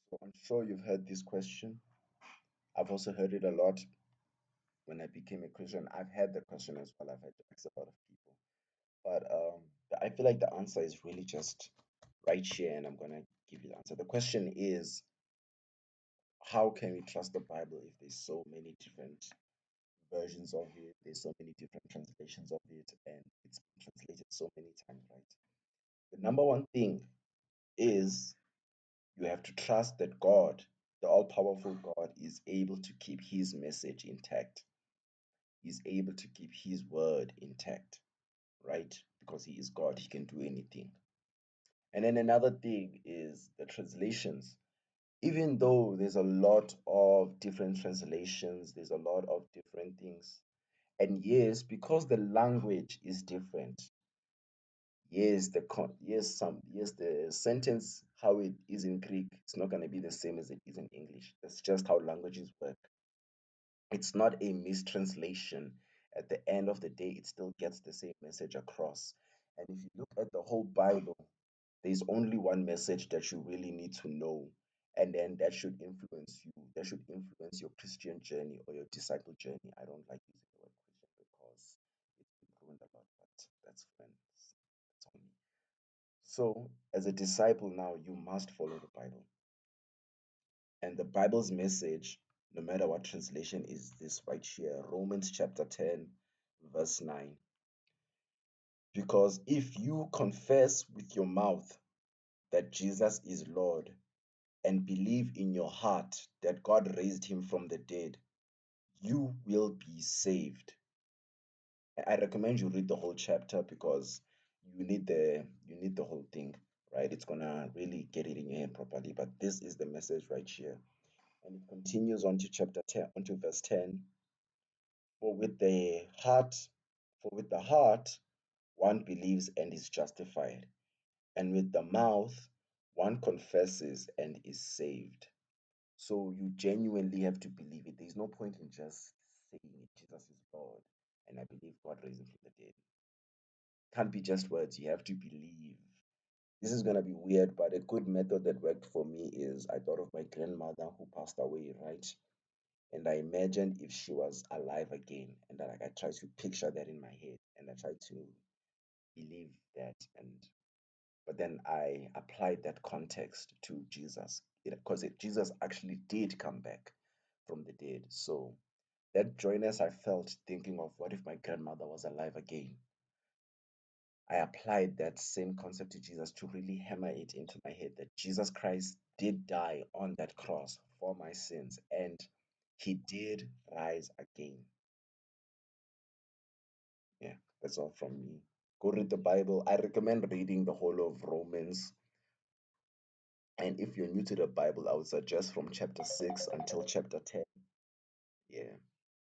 So I'm sure you've heard this question. I've also heard it a lot when I became a Christian. I've had the question as well. I've had to ask a lot of people. But I feel like the answer is really just right here, and I'm gonna give you the answer. The question is, how can we trust the Bible if there's so many different versions of it? There's so many different translations of it, and it's been translated so many times, right? The number one thing is you have to trust that God, the all powerful God, is able to keep his message intact. He's able to keep his word intact, right? Because he is God, he can do anything. And then another thing is the translations. Even though there's a lot of different translations, there's a lot of different things. And yes, because the language is different, yes, the sentence how it is in Greek, it's not going to be the same as it is in English. That's just how languages work. It's not a mistranslation. At the end of the day, it still gets the same message across. And if you look at the whole Bible, there's only one message that you really need to know. And then that should influence you. That should influence your Christian journey or your disciple journey. I don't like using the word Christian because it's been ruined a lot, but that's friends. That's on me. So, as a disciple now, you must follow the Bible. And the Bible's message, no matter what translation, is this right here, Romans chapter 10, verse 9. Because if you confess with your mouth that Jesus is Lord and believe in your heart that God raised him from the dead, you will be saved. I recommend you read the whole chapter because you need the whole thing, right? It's gonna really get it in your head properly. But this is the message right here. And it continues on to chapter 10, onto verse 10. For with the heart, for with the heart one believes and is justified, and with the mouth one confesses and is saved. So you genuinely have to believe it. There's no point in just saying it, Jesus is Lord, and I believe God raised him from the dead. Can't be just words. You have to believe. This is gonna be weird, but a good method that worked for me is I thought of my grandmother who passed away, right? And I imagined if she was alive again, and then, like I tried to picture that in my head, and I tried to believe that, and but then I applied that context to Jesus, because Jesus actually did come back from the dead. So that joyness I felt thinking of what if my grandmother was alive again, I applied that same concept to Jesus to really hammer it into my head that Jesus Christ did die on that cross for my sins and he did rise again. Yeah, that's all from me. Go read the Bible. I recommend reading the whole of Romans. And if you're new to the Bible, I would suggest from chapter 6 until chapter 10.